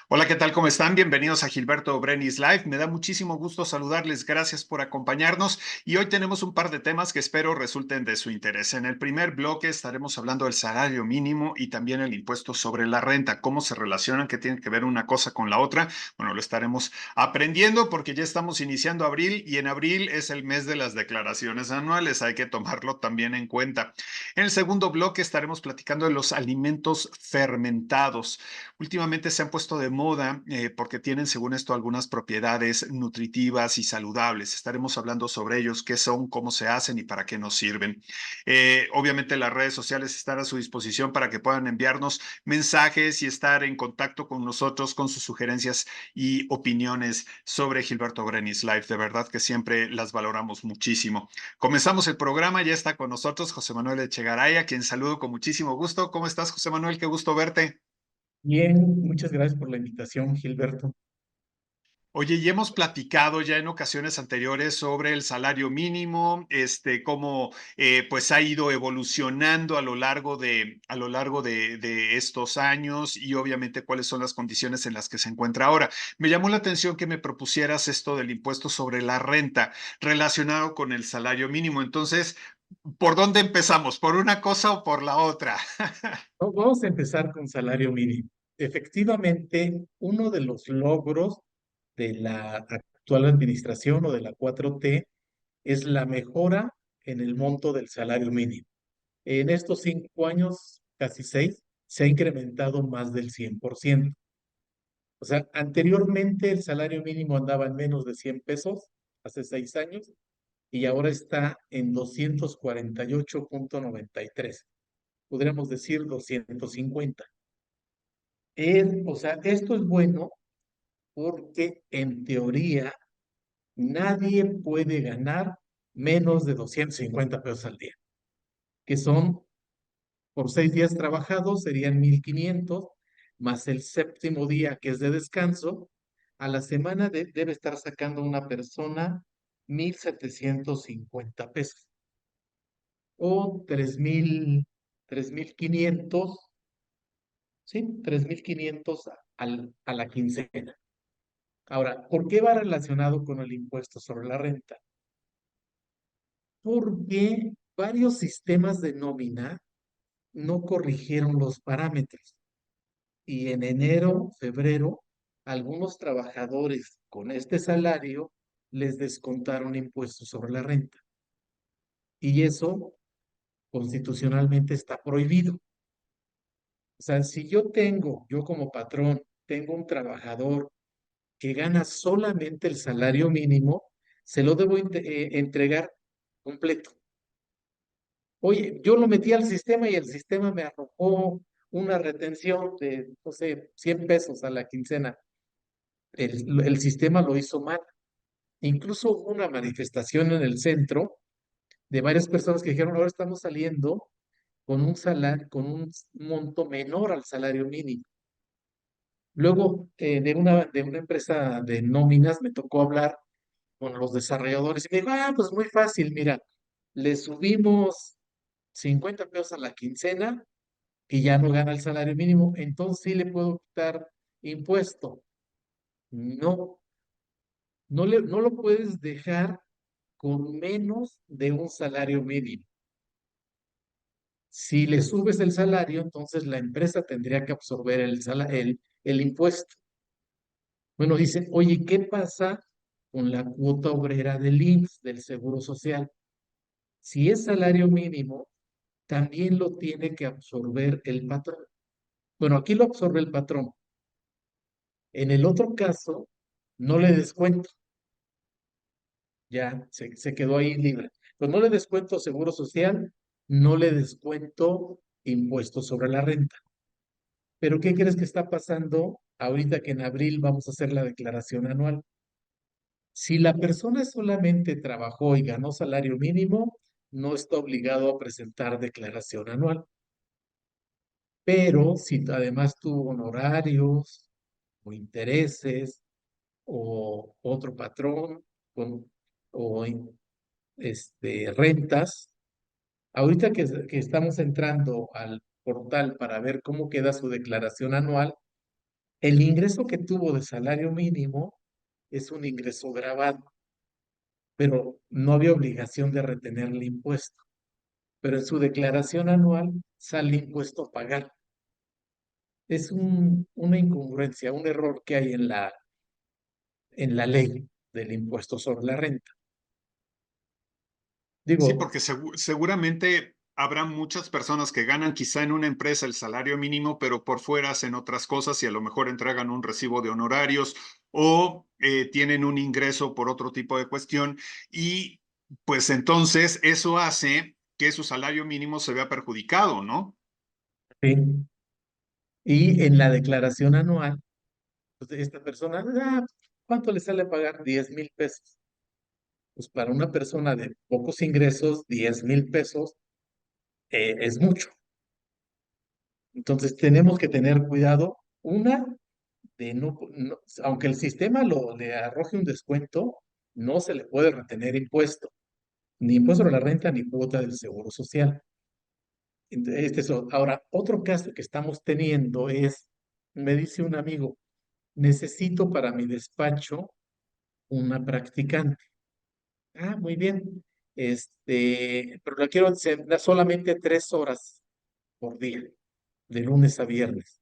Hola, ¿qué tal? ¿Cómo están? Bienvenidos a Gilberto Brenis Live. Me da muchísimo gusto saludarles. Gracias por acompañarnos. Y hoy tenemos un par de temas que espero resulten de su interés. En el primer bloque estaremos hablando del salario mínimo y también el impuesto sobre la renta, cómo se relacionan, qué tiene que ver una cosa con la otra. Bueno, lo estaremos aprendiendo porque ya estamos iniciando abril y en abril es el mes de las declaraciones anuales. Hay que tomarlo también en cuenta. En el segundo bloque estaremos platicando de los alimentos fermentados. Últimamente se han puesto de moda porque tienen, según esto, algunas propiedades nutritivas y saludables. Estaremos hablando sobre ellos, qué son, cómo se hacen y para qué nos sirven. Obviamente las redes sociales están a su disposición para que puedan enviarnos mensajes y estar en contacto con nosotros con sus sugerencias y opiniones sobre Gilberto Brenis Live. De verdad que siempre las valoramos muchísimo. Comenzamos el programa, ya está con nosotros José Manuel Echegaray, a quien saludo con muchísimo gusto. ¿Cómo estás, José Manuel? Qué gusto verte. Bien, muchas gracias por la invitación, Gilberto. Oye, y hemos platicado ya en ocasiones anteriores sobre el salario mínimo, cómo pues ha ido evolucionando a lo largo de estos años y obviamente cuáles son las condiciones en las que se encuentra ahora. Me llamó la atención que me propusieras esto del impuesto sobre la renta relacionado con el salario mínimo. Entonces, ¿por dónde empezamos? ¿Por una cosa o por la otra? Vamos a empezar con salario mínimo. Efectivamente, uno de los logros de la actual administración o de la 4T es la mejora en el monto del salario mínimo. En estos 5 años, casi seis, se ha incrementado más del 100%. O sea, anteriormente el salario mínimo andaba en menos de 100 pesos, hace 6 años, y ahora está en 248,93. Podríamos decir 250. O sea, esto es bueno porque en teoría nadie puede ganar menos de 250 pesos al día, que son por 6 días trabajados serían 1,500, más el séptimo día que es de descanso. A la semana debe estar sacando una persona 1,750 pesos o 3,500. Sí, 3,500 a la quincena. Ahora, ¿por qué va relacionado con el impuesto sobre la renta? Porque varios sistemas de nómina no corrigieron los parámetros y en enero, febrero, algunos trabajadores con este salario les descontaron impuestos sobre la renta. Y eso constitucionalmente está prohibido. O sea, si yo como patrón, tengo un trabajador que gana solamente el salario mínimo, se lo debo entregar completo. Oye, yo lo metí al sistema y el sistema me arrojó una retención de, no sé, 100 pesos a la quincena. El sistema lo hizo mal. Incluso hubo una manifestación en el centro de varias personas que dijeron, ahora estamos saliendo con un salario, con un monto menor al salario mínimo. Luego, de una empresa de nóminas me tocó hablar con los desarrolladores y me dijo, pues muy fácil, mira, le subimos 50 pesos a la quincena y ya no gana el salario mínimo, entonces sí le puedo quitar impuesto. No, no lo puedes dejar con menos de un salario mínimo. Si le subes el salario, entonces la empresa tendría que absorber el impuesto. Bueno, dicen, oye, ¿qué pasa con la cuota obrera del IMSS, del Seguro Social? Si es salario mínimo, también lo tiene que absorber el patrón. Bueno, aquí lo absorbe el patrón. En el otro caso, no le descuento, ya se quedó ahí libre. Pues no le descuento seguro social, no le descuento impuestos sobre la renta. Pero ¿qué crees que está pasando ahorita que en abril vamos a hacer la declaración anual? Si la persona solamente trabajó y ganó salario mínimo, no está obligado a presentar declaración anual. Pero si además tuvo honorarios o intereses o otro patrón con, o rentas, ahorita que estamos entrando al portal para ver cómo queda su declaración anual, El ingreso que tuvo de salario mínimo es un ingreso grabado, pero no había obligación de retenerle impuesto. Pero en su declaración anual sale impuesto a pagar. Es una incongruencia, un error que hay en la ley del impuesto sobre la renta. Sí, Digo, porque seguramente habrá muchas personas que ganan quizá en una empresa el salario mínimo, pero por fuera hacen otras cosas y a lo mejor entregan un recibo de honorarios o tienen un ingreso por otro tipo de cuestión y pues entonces eso hace que su salario mínimo se vea perjudicado, ¿no? sí. Y en la declaración anual, pues, esta persona, ¿cuánto le sale a pagar? 10,000 pesos. Pues para una persona de pocos ingresos, 10,000 pesos es mucho. Entonces tenemos que tener cuidado, una, de aunque el sistema le arroje un descuento, no se le puede retener impuesto, ni impuesto a la renta, ni cuota del seguro social. Ahora, otro caso que estamos teniendo es, me dice un amigo, necesito para mi despacho una practicante. Muy bien. Pero la quiero hacer solamente 3 horas por día, de lunes a viernes.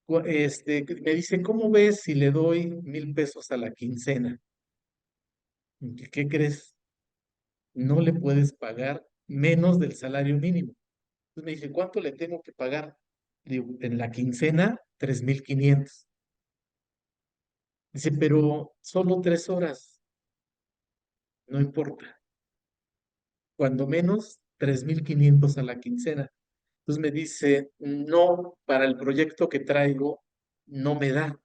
Me dice, ¿cómo ves si le doy 1,000 pesos a la quincena? ¿Qué crees? No le puedes pagar menos del salario mínimo. Entonces me dice, ¿cuánto le tengo que pagar? Digo, en la quincena, 3,500. Dice, pero solo 3 horas, no importa. Cuando menos, 3,500 a la quincena. Entonces me dice, no, para el proyecto que traigo, no me da.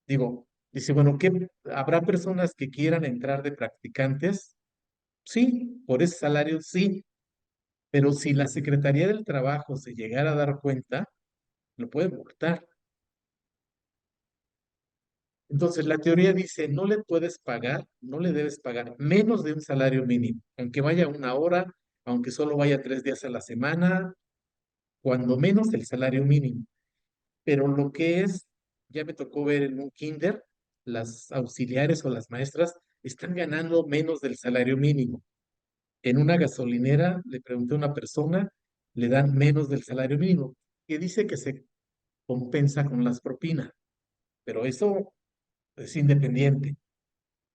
Digo, dice, bueno, ¿habrá personas que quieran entrar de practicantes? Sí, por ese salario, sí. Pero si la Secretaría del Trabajo se llegara a dar cuenta, lo puede multar. Entonces, la teoría dice, no le puedes pagar, no le debes pagar menos de un salario mínimo, aunque vaya 1 hora, aunque solo vaya 3 días a la semana, cuando menos el salario mínimo. Pero lo que es, ya me tocó ver en un kinder, las auxiliares o las maestras están ganando menos del salario mínimo. En una gasolinera, le pregunté a una persona, le dan menos del salario mínimo, que dice que se compensa con las propinas, pero eso es independiente.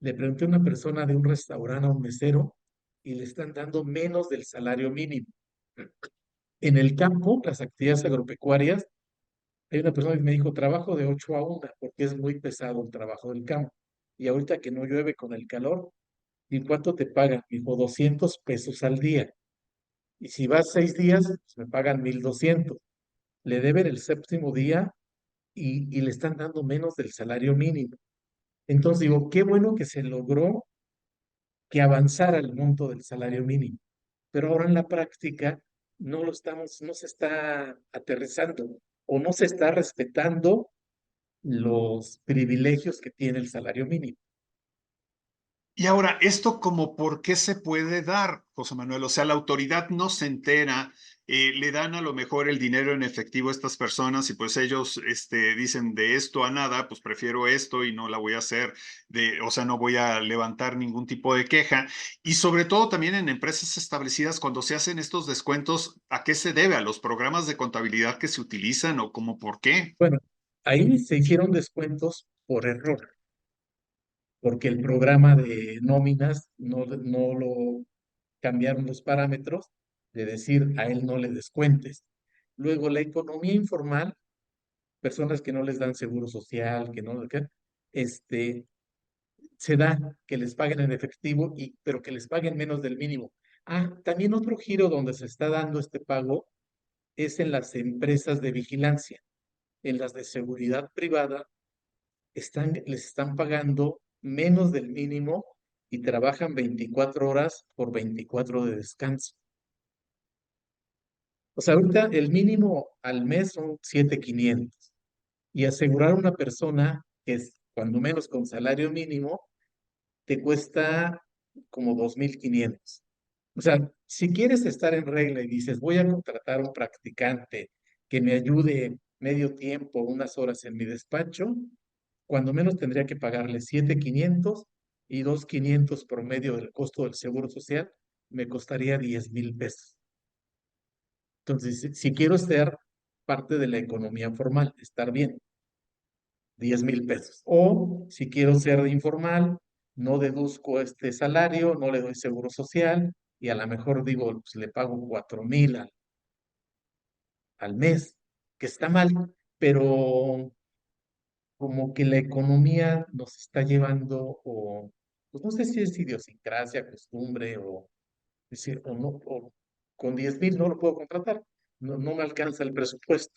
Le pregunté a una persona de un restaurante, a un mesero, y le están dando menos del salario mínimo. En el campo, las actividades agropecuarias, hay una persona que me dijo, trabajo de 8 a 1, porque es muy pesado el trabajo del campo. Y ahorita que no llueve con el calor, ¿y cuánto te pagan? Dijo, 200 pesos al día. Y si vas 6 días, pues me pagan 1,200. Le deben el séptimo día y le están dando menos del salario mínimo. Entonces digo, qué bueno que se logró que avanzara el monto del salario mínimo, pero ahora en la práctica no se está aterrizando o no se está respetando los privilegios que tiene el salario mínimo. Y ahora, ¿esto como por qué se puede dar, José Manuel? O sea, la autoridad no se entera, le dan a lo mejor el dinero en efectivo a estas personas y pues ellos dicen de esto a nada, pues prefiero esto y no la voy a hacer, o sea, no voy a levantar ningún tipo de queja. Y sobre todo también en empresas establecidas, cuando se hacen estos descuentos, ¿a qué se debe? ¿A los programas de contabilidad que se utilizan o como por qué? Bueno, ahí se hicieron descuentos por error, porque el programa de nóminas no lo cambiaron los parámetros de decir a él no le descuentes. Luego, la economía informal, personas que no les dan seguro social, que no, este, se da que les paguen en efectivo, pero que les paguen menos del mínimo. También otro giro donde se está dando este pago es en las empresas de vigilancia. En las de seguridad privada les están pagando menos del mínimo y trabajan 24 horas por 24 de descanso. O sea, ahorita el mínimo al mes son 7,500 y asegurar a una persona que es cuando menos con salario mínimo te cuesta como 2,500. O sea, si quieres estar en regla y dices, voy a contratar a un practicante que me ayude medio tiempo, unas horas en mi despacho, cuando menos tendría que pagarle 7,500 y 2,500 por medio del costo del seguro social, me costaría 10,000 pesos. Entonces, si quiero ser parte de la economía formal, estar bien, 10,000 pesos. O si quiero ser informal, no deduzco este salario, no le doy seguro social y a lo mejor digo, pues le pago 4,000 al mes, que está mal, pero como que la economía nos está llevando, o pues no sé si es idiosincrasia, costumbre, o decir, o no, o con 10,000 no lo puedo contratar, no me alcanza el presupuesto.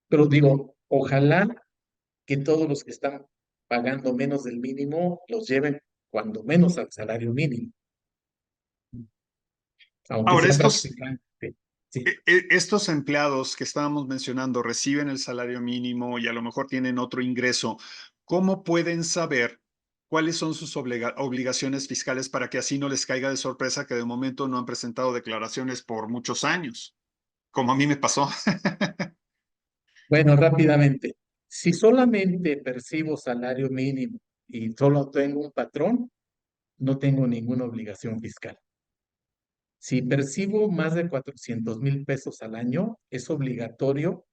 Pero digo, ojalá que todos los que están pagando menos del mínimo los lleven cuando menos al salario mínimo, aunque Ahora, sea prácticamente. Sí. estos empleados que estábamos mencionando reciben el salario mínimo y a lo mejor tienen otro ingreso. ¿Cómo pueden saber cuáles son sus obligaciones fiscales para que así no les caiga de sorpresa que de momento no han presentado declaraciones por muchos años, como a mí me pasó? Bueno, rápidamente, si solamente percibo salario mínimo y solo tengo un patrón, no tengo ninguna obligación fiscal. Si percibo más de 400,000 pesos al año, es obligatorio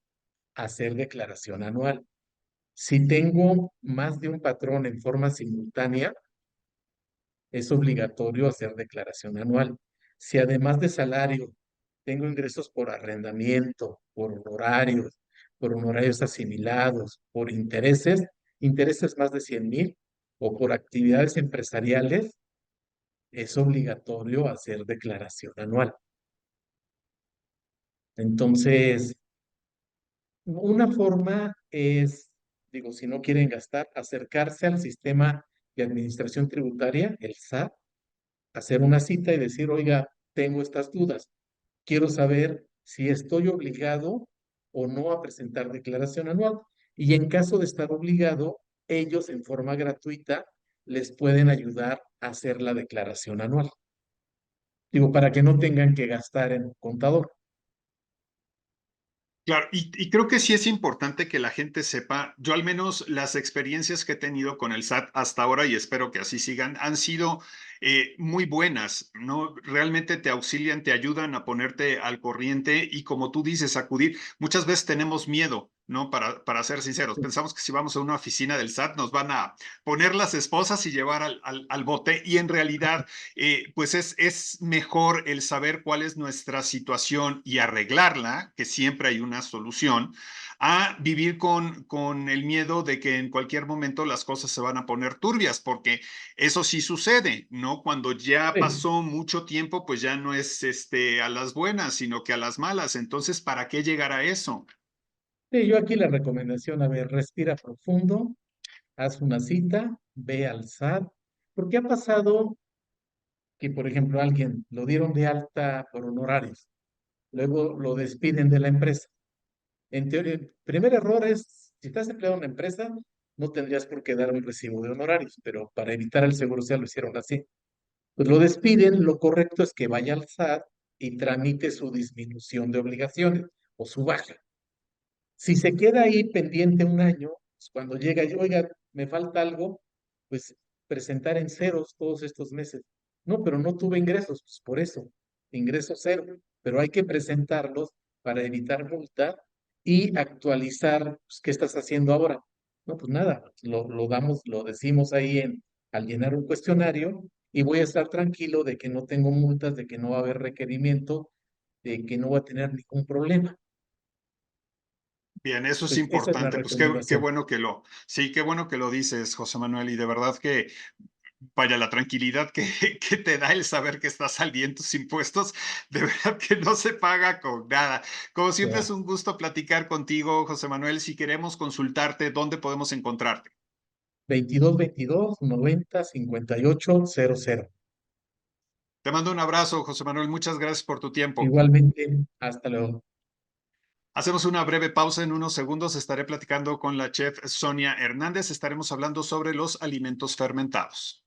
hacer declaración anual. Si tengo más de un patrón en forma simultánea, es obligatorio hacer declaración anual. Si además de salario tengo ingresos por arrendamiento, por honorarios asimilados, por intereses, intereses más de 100,000, o por actividades empresariales, es obligatorio hacer declaración anual. Entonces, una forma es, digo, si no quieren gastar, acercarse al sistema de administración tributaria, el SAT, hacer una cita y decir, oiga, tengo estas dudas. Quiero saber si estoy obligado o no a presentar declaración anual. Y en caso de estar obligado, ellos en forma gratuita les pueden ayudar a hacer la declaración anual. Digo, para que no tengan que gastar en un contador. Claro, y creo que sí es importante que la gente sepa, yo al menos las experiencias que he tenido con el SAT hasta ahora, y espero que así sigan, han sido muy buenas, ¿no? Realmente te auxilian, te ayudan a ponerte al corriente y como tú dices, acudir. Muchas veces tenemos miedo, ¿no? Para ser sinceros, pensamos que si vamos a una oficina del SAT nos van a poner las esposas y llevar al bote y en realidad pues es mejor el saber cuál es nuestra situación y arreglarla, que siempre hay una solución, a vivir con el miedo de que en cualquier momento las cosas se van a poner turbias, porque eso sí sucede, ¿no? Cuando ya Sí. pasó mucho tiempo, pues ya no es a las buenas, sino que a las malas. Entonces, ¿para qué llegar a eso? Sí, yo aquí la recomendación, a ver, respira profundo, haz una cita, ve al SAT, porque ha pasado que, por ejemplo, alguien lo dieron de alta por honorarios, luego lo despiden de la empresa. En teoría, el primer error es, si estás empleado en una empresa, no tendrías por qué dar un recibo de honorarios, pero para evitar el seguro social lo hicieron así. Pues lo despiden, lo correcto es que vaya al SAT y tramite su disminución de obligaciones o su baja. Si se queda ahí pendiente un año, pues cuando llega y, oiga, me falta algo, pues presentar en ceros todos estos meses. No, pero no tuve ingresos, pues por eso, ingreso cero, pero hay que presentarlos para evitar multa y actualizar, pues, ¿qué estás haciendo ahora? No, pues nada, lo damos, lo decimos ahí al llenar un cuestionario y voy a estar tranquilo de que no tengo multas, de que no va a haber requerimiento, de que no va a tener ningún problema. Bien, eso es Pues esa es la importante. Pues qué recomendación. bueno sí, qué bueno que lo dices, José Manuel, y de verdad que vaya, la tranquilidad que, que te da el saber que estás al día en tus impuestos, de verdad que no se paga con nada. Como siempre es Ya. un gusto platicar contigo, José Manuel. Si queremos consultarte, ¿dónde podemos encontrarte? 22 22 90 58 00. Te mando un abrazo, José Manuel. Muchas gracias por tu tiempo. Igualmente, hasta luego. Hacemos una breve pausa en unos segundos. Estaré platicando con la chef Sonia Hernández. Estaremos hablando sobre los alimentos fermentados.